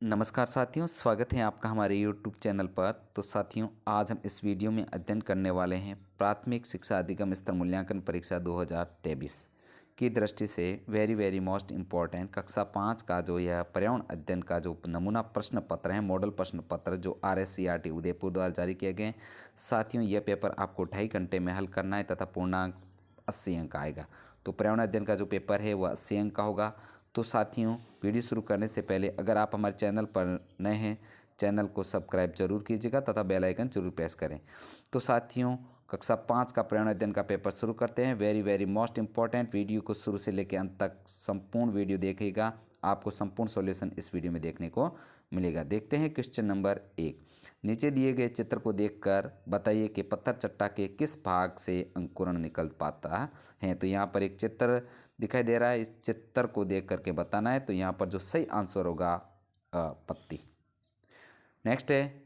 नमस्कार साथियों, स्वागत है आपका हमारे यूट्यूब चैनल पर। तो साथियों, आज हम इस वीडियो में अध्ययन करने वाले हैं प्राथमिक शिक्षा अधिगम स्तर मूल्यांकन परीक्षा 2023 की दृष्टि से वेरी मोस्ट इम्पॉर्टेंट कक्षा 5 का जो यह पर्यावरण अध्ययन का जो नमूना प्रश्न पत्र है, मॉडल प्रश्न पत्र जो RSCRT उदयपुर द्वारा जारी किए गए हैं। साथियों, यह पेपर आपको 2.5 घंटे में हल करना है तथा पूर्णांक 80 अंक आएगा। तो पर्यावरण अध्ययन का जो पेपर है वह 80 अंक का होगा। तो साथियों, वीडियो शुरू करने से पहले अगर आप हमारे चैनल पर नए हैं, चैनल को सब्सक्राइब जरूर कीजिएगा तथा बेल आइकन जरूर प्रेस करें। तो साथियों, कक्षा 5 का पर्यावरण अध्ययन का पेपर शुरू करते हैं। वेरी मोस्ट इंपॉर्टेंट, वीडियो को शुरू से लेकर अंत तक संपूर्ण वीडियो देखिएगा, आपको संपूर्ण सॉल्यूशन इस वीडियो में देखने को मिलेगा। देखते हैं क्वेश्चन नंबर 1। नीचे दिए गए चित्र को देखकर बताइए कि पत्थर चट्टा के किस भाग से अंकुरण निकल पाता है। तो यहाँ पर एक चित्र दिखाई दे रहा है, इस चित्र को देख करके बताना है। तो यहाँ पर जो सही आंसर होगा पत्ती। नेक्स्ट है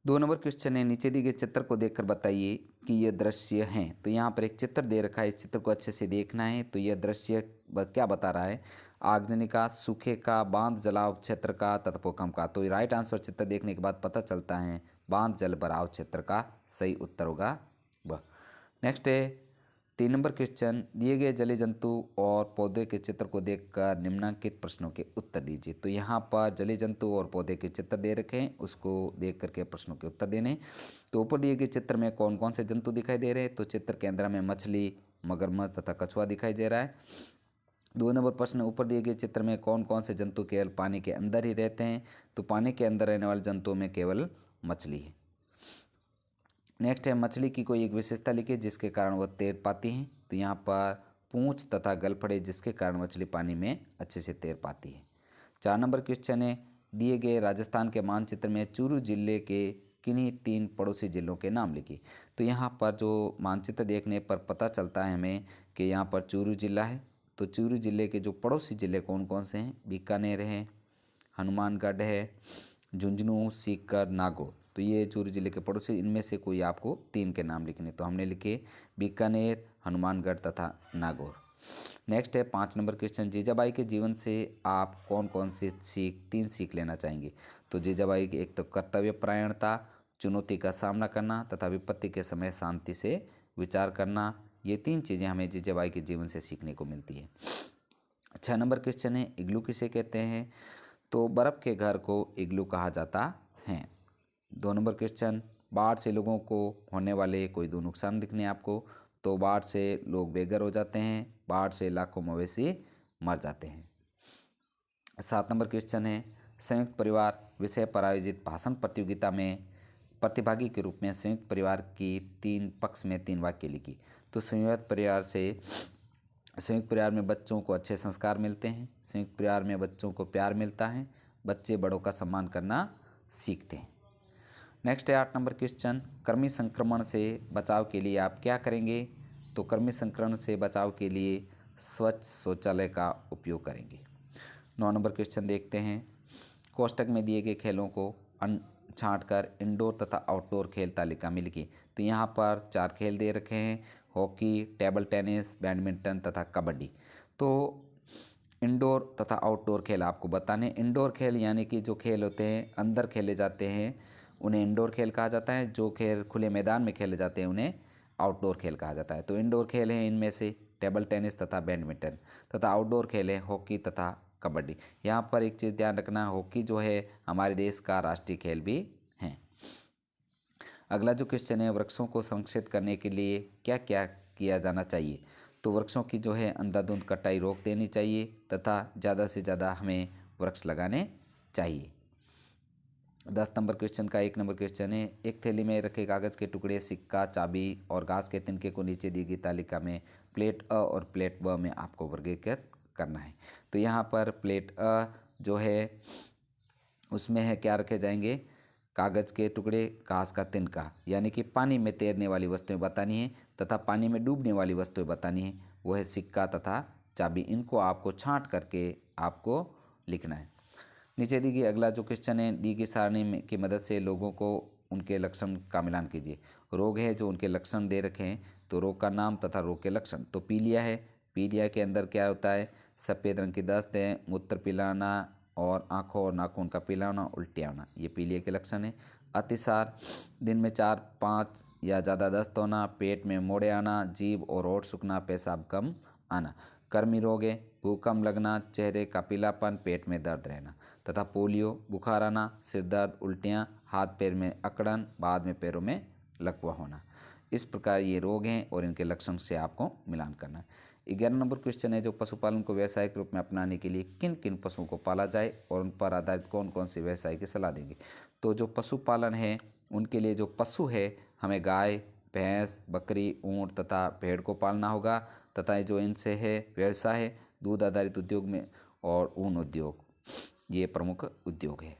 2 नंबर क्वेश्चन है, नीचे दिए गए चित्र को देखकर बताइए कि यह दृश्य है। तो यहाँ पर एक चित्र दे रखा है, इस चित्र को अच्छे से देखना है। तो यह दृश्य क्या बता रहा है? आगजनी का, सूखे का, बांध जलाव क्षेत्र का तथा भूकंप का। तो राइट आंसर चित्र देखने के बाद पता चलता है बांध जल भराव क्षेत्र का सही उत्तर होगा वह। नेक्स्ट है 3 नंबर क्वेश्चन, दिए गए जलीय जंतु और पौधे के चित्र को देखकर निम्नलिखित प्रश्नों के उत्तर दीजिए। तो यहाँ पर जलीय जंतु और पौधे के चित्र दे रखे हैं, उसको देख करके प्रश्नों के उत्तर देने। तो ऊपर दिए गए चित्र में कौन कौन से जंतु दिखाई दे रहे हैं? तो चित्र के अंदर में मछली, मगरमच्छ तथा कछुआ दिखाई दे रहा है। 2 नंबर प्रश्न, ऊपर दिए गए चित्र में कौन कौन से जंतु केवल पानी के अंदर ही रहते हैं? तो पानी के अंदर रहने वाले जंतुओं में केवल मछली है। नेक्स्ट है मछली की कोई एक विशेषता लिखिए जिसके कारण वह तैर पाती है। तो यहाँ पर पूंछ तथा गलफड़े जिसके कारण मछली पानी में अच्छे से तैर पाती है। 4 नंबर क्वेश्चन है, दिए गए राजस्थान के मानचित्र में चूरू जिले के किन्हीं 3 पड़ोसी जिलों के नाम लिखिए। तो यहाँ पर जो मानचित्र देखने पर पता चलता है हमें कि यहाँ पर चूरू जिला है। तो चूरू जिले के जो पड़ोसी जिले कौन कौन से हैं? बीकानेर है, हनुमानगढ़ है, झुंझुनू, सीकर, नागौर। तो ये चूरू जिले के पड़ोसी, इनमें से कोई आपको 3 के नाम लिखने। तो हमने लिखे बीकानेर, हनुमानगढ़ तथा नागौर। नेक्स्ट है 5 नंबर क्वेश्चन, जीजाबाई के जीवन से आप कौन कौन सी 3 सीख लेना चाहेंगे? तो जीजाबाई की एक तो कर्तव्य परायणता, चुनौती का सामना करना तथा विपत्ति के समय शांति से विचार करना। ये 3 चीज़ें हमें जीजाबाई के जीवन से सीखने को मिलती है। 6 नंबर क्वेश्चन है, इग्लू किसे कहते हैं? तो बर्फ़ के घर को इग्लू कहा जाता है। 2 नंबर क्वेश्चन, बाढ़ से लोगों को होने वाले कोई 2 नुकसान दिखने आपको। तो बाढ़ से लोग बेघर हो जाते हैं, बाढ़ से लाखों मवेशी मर जाते हैं। 7 नंबर क्वेश्चन है, संयुक्त परिवार विषय पर आयोजित भाषण प्रतियोगिता में प्रतिभागी के रूप में संयुक्त परिवार की 3 पक्ष में 3 वाक्य लिखी। तो संयुक्त परिवार में बच्चों को अच्छे संस्कार मिलते हैं, संयुक्त परिवार में बच्चों को प्यार मिलता है, बच्चे बड़ों का सम्मान करना सीखते हैं। नेक्स्ट है 8 नंबर क्वेश्चन, कृमि संक्रमण से बचाव के लिए आप क्या करेंगे? तो कृमि संक्रमण से बचाव के लिए स्वच्छ शौचालय का उपयोग करेंगे। 9 नंबर क्वेश्चन देखते हैं, कोष्टक में दिए गए खेलों को छांट कर इंडोर तथा आउटडोर खेल तालिका में लिखिए। तो यहाँ पर 4 खेल दे रखे हैं, हॉकी, टेबल टेनिस, बैडमिंटन तथा कबड्डी। तो इंडोर तथा आउटडोर खेल आपको बताने। इंडोर खेल यानी कि जो खेल होते हैं अंदर खेले जाते हैं उन्हें इंडोर खेल कहा जाता है, जो खेल खुले मैदान में खेले जाते हैं उन्हें आउटडोर खेल कहा जाता है। तो इंडोर खेल हैं इनमें से टेबल टेनिस तथा बैडमिंटन, तथा आउटडोर खेल है हॉकी तथा कबड्डी। यहाँ पर एक चीज़ ध्यान रखना, हॉकी जो है हमारे देश का राष्ट्रीय खेल भी है। अगला जो क्वेश्चन है, वृक्षों को संरक्षित करने के लिए क्या क्या किया जाना चाहिए? तो वृक्षों की जो है अंधाधुंध कटाई रोक देनी चाहिए तथा ज़्यादा से ज़्यादा हमें वृक्ष लगाने चाहिए। 10 नंबर क्वेश्चन का 1 नंबर क्वेश्चन है, एक थैली में रखे कागज़ के टुकड़े, सिक्का, चाबी और घास के तिनके को नीचे दी गई तालिका में प्लेट अ और प्लेट ब में आपको वर्गीकृत करना है। तो यहाँ पर प्लेट अ जो है उसमें है क्या रखे जाएंगे? कागज़ के टुकड़े, घास का तिनका, यानी कि पानी में तैरने वाली वस्तुएं बतानी है तथा पानी में डूबने वाली वस्तुएं बतानी है, वो है सिक्का तथा चाबी। इनको आपको छांट करके आपको लिखना है। नीचे दी गई अगला जो क्वेश्चन है, दी गई सारणी की मदद से लोगों को उनके लक्षण का मिलान कीजिए। रोग है जो उनके लक्षण दे रखे हैं, तो रोग का नाम तथा रोग के लक्षण। तो पीलिया है, पीलिया के अंदर क्या होता है? सफ़ेद रंग की दस्त है, मूत्र पिलाना, और आँखों और नाखून का पीला होना, उल्टी आना, ये पीलिया के लक्षण है। अतिसार, दिन में 4-5 या ज़्यादा दस्त होना, पेट में मोड़े आना, जीभ और होंठ सूखना, पेशाब कम आना। कृमि रोग है, भूख कम लगना, चेहरे का पीलापन, पेट में दर्द रहना। तथा पोलियो, बुखार आना, सिर दर्द, उल्टियाँ, हाथ पैर में अकड़न, बाद में पैरों में लकवा होना। इस प्रकार ये रोग हैं और इनके लक्षण से आपको मिलान करना है। 11 नंबर क्वेश्चन है, जो पशुपालन को व्यावसायिक रूप में अपनाने के लिए किन किन पशुओं को पाला जाए और उन पर आधारित कौन कौन से व्यवसाय की सलाह देंगे। तो जो पशुपालन है उनके लिए जो पशु है, हमें गाय, भैंस, बकरी, ऊँट तथा भेड़ को पालना होगा। तथा जो इनसे है व्यवसाय है, दूध आधारित उद्योग में और ऊन उद्योग, ये प्रमुख उद्योग है।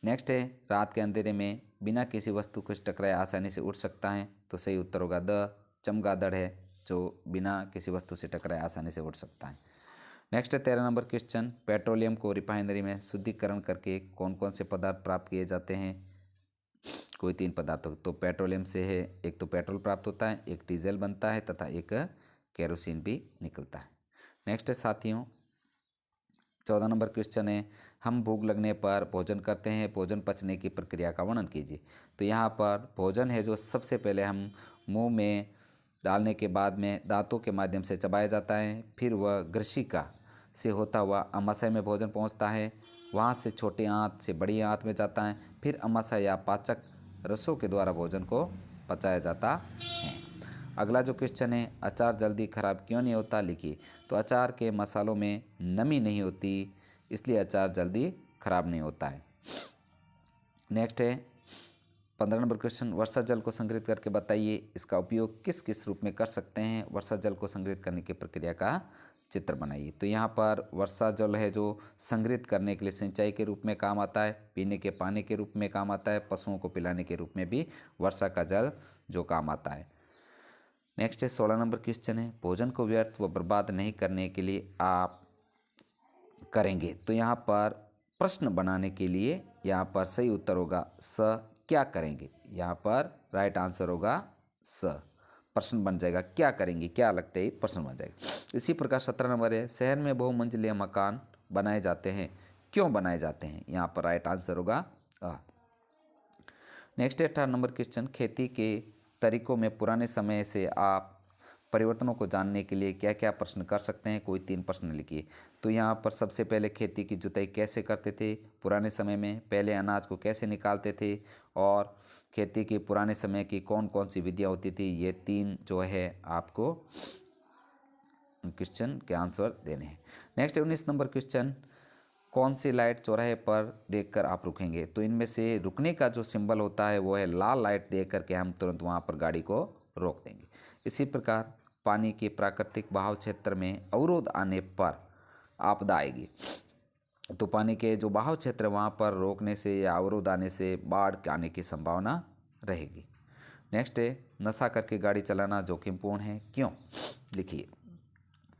नेक्स्ट है, रात के अंधेरे में बिना किसी वस्तु को टकराए आसानी से उड़ सकता है। तो सही उत्तर होगा द चमगादड़ है, जो बिना किसी वस्तु से टकराए आसानी से उड़ सकता है। नेक्स्ट है 13 नंबर क्वेश्चन, पेट्रोलियम को रिफाइनरी में शुद्धिकरण करके कौन कौन से पदार्थ प्राप्त किए जाते हैं। कोई 3 पदार्थ हो। तो पेट्रोलियम से है, एक तो पेट्रोल प्राप्त होता है, एक डीजल बनता है तथा एक केरोसिन भी निकलता है। नेक्स्ट है साथियों 14 नंबर क्वेश्चन है, हम भूख लगने पर भोजन करते हैं, भोजन पचने की प्रक्रिया का वर्णन कीजिए। तो यहाँ पर भोजन है जो सबसे पहले हम मुंह में डालने के बाद में दांतों के माध्यम से चबाया जाता है, फिर वह ग्रसिका से होता हुआ अमाशय में भोजन पहुँचता है, वहाँ से छोटी आंत से बड़ी आंत में जाता है, फिर अमाशय या पाचक रसों के द्वारा भोजन को पचाया जाता है। अगला जो क्वेश्चन है, अचार जल्दी खराब क्यों नहीं होता, लिखिए। तो अचार के मसालों में नमी नहीं होती, इसलिए अचार जल्दी खराब नहीं होता है। नेक्स्ट है 15 नंबर क्वेश्चन, वर्षा जल को संग्रहित करके बताइए इसका उपयोग किस किस रूप में कर सकते हैं। वर्षा जल को संग्रहित करने की प्रक्रिया का चित्र बनाइए। तो यहाँ पर वर्षा जल है जो संग्रहित करने के लिए सिंचाई के रूप में काम आता है, पीने के पानी के रूप में काम आता है, पशुओं को पिलाने के रूप में भी वर्षा का जल जो काम आता है। नेक्स्ट है 16 नंबर क्वेश्चन है, भोजन को व्यर्थ व बर्बाद नहीं करने के लिए आप करेंगे। तो यहाँ पर प्रश्न बनाने के लिए यहाँ पर सही उत्तर होगा स, क्या करेंगे। यहाँ पर राइट आंसर होगा स, प्रश्न बन जाएगा, क्या करेंगे, क्या लगता है प्रश्न बन जाएगा। इसी प्रकार 17 नंबर है, शहर में बहुमंजिले मकान बनाए जाते हैं, क्यों बनाए जाते हैं। यहाँ पर राइट आंसर होगा अ। नेक्स्ट है 18 नंबर क्वेश्चन, खेती के तरीकों में पुराने समय से आप परिवर्तनों को जानने के लिए क्या क्या प्रश्न कर सकते हैं। कोई 3 प्रश्न लिखिए। तो यहाँ पर सबसे पहले खेती की जुताई कैसे करते थे पुराने समय में, पहले अनाज को कैसे निकालते थे, और खेती की पुराने समय की कौन कौन सी विधियाँ होती थी। ये 3 जो है आपको क्वेश्चन के आंसर देने हैं। नेक्स्ट 19 नंबर क्वेश्चन, कौन सी लाइट चौराहे पर देखकर आप रुकेंगे। तो इनमें से रुकने का जो सिंबल होता है वो है लाल लाइट देख करके हम तुरंत वहाँ पर गाड़ी को रोक देंगे। इसी प्रकार पानी के प्राकृतिक बहाव क्षेत्र में अवरोध आने पर आपदा आएगी। तो पानी के जो बहाव क्षेत्र है वहाँ पर रोकने से या अवरोध आने से बाढ़ आने की संभावना रहेगी। नेक्स्ट है, नशा करके गाड़ी चलाना जोखिमपूर्ण है, क्यों, लिखिए।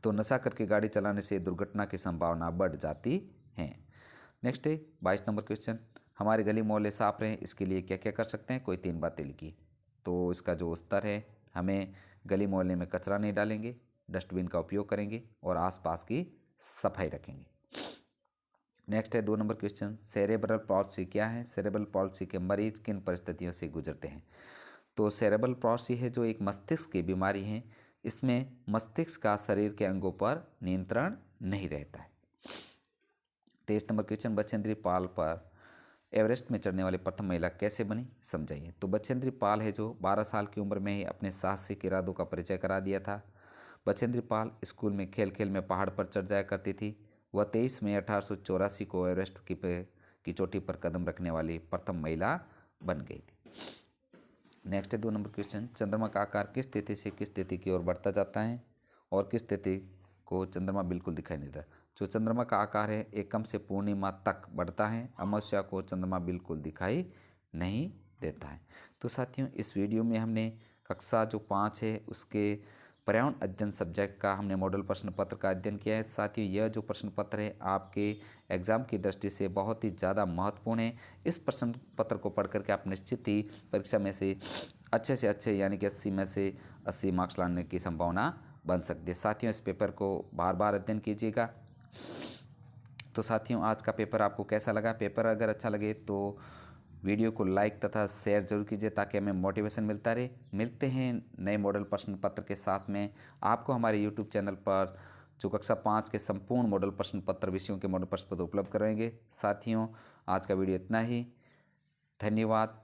तो नशा करके गाड़ी चलाने से दुर्घटना की संभावना बढ़ जाती है। नेक्स्ट है 22 नंबर क्वेश्चन, हमारे गली मोहल्ले साफ रहें इसके लिए क्या क्या कर सकते हैं। कोई 3 बातें लिखिए। तो इसका जो उत्तर है, हमें गली मोहल्ले में कचरा नहीं डालेंगे, डस्टबिन का उपयोग करेंगे और आसपास की सफाई रखेंगे। नेक्स्ट है 2 नंबर क्वेश्चन, सेरेब्रल पॉल्सी क्या है। सेरेब्रल पॉल्सी के मरीज किन परिस्थितियों से गुजरते हैं। तो सेरेब्रल पॉल्सी है जो एक मस्तिष्क की बीमारी है, इसमें मस्तिष्क का शरीर के अंगों पर नियंत्रण नहीं रहता है। 23 नंबर क्वेश्चन, बछेंद्री पाल पर एवरेस्ट में चढ़ने वाली प्रथम महिला कैसे बनी, समझाइए। तो बछेंद्री पाल है जो 12 साल की उम्र में ही अपने साहसिक इरादों का परिचय करा दिया था। बछेंद्री पाल स्कूल में खेल खेल में पहाड़ पर चढ़ जाया करती थी। वह 23 मई 1884 को एवरेस्ट की चोटी पर कदम रखने वाली प्रथम महिला बन गई थी। नेक्स्ट है 2 नंबर क्वेश्चन, चंद्रमा का आकार किस स्थिति से किस स्थिति की ओर बढ़ता जाता है और किस स्थिति को चंद्रमा बिल्कुल दिखाई नहीं देता। जो चंद्रमा का आकार है एकम से पूर्णिमा तक बढ़ता है, अमावस्या को चंद्रमा बिल्कुल दिखाई नहीं देता है। तो साथियों इस वीडियो में हमने कक्षा जो 5 है उसके पर्यावरण अध्ययन सब्जेक्ट का हमने मॉडल प्रश्न पत्र का अध्ययन किया है। साथियों यह जो प्रश्न पत्र है आपके एग्ज़ाम की दृष्टि से बहुत ही ज़्यादा महत्वपूर्ण है। इस प्रश्न पत्र को पढ़ करके आप निश्चित ही परीक्षा में से अच्छे यानी कि 80 में से 80 मार्क्स लाने की संभावना बन सकती है। साथियों इस पेपर को बार बार अध्ययन कीजिएगा। तो साथियों, आज का पेपर आपको कैसा लगा? पेपर अगर अच्छा लगे तो वीडियो को लाइक तथा शेयर जरूर कीजिए ताकि हमें मोटिवेशन मिलता रहे। मिलते हैं नए मॉडल प्रश्न पत्र के साथ में। आपको हमारे यूट्यूब चैनल पर जो कक्षा 5 के संपूर्ण मॉडल प्रश्न पत्र विषयों के मॉडल प्रश्न पत्र उपलब्ध कराएंगे। साथियों, आज का वीडियो इतना ही। धन्यवाद।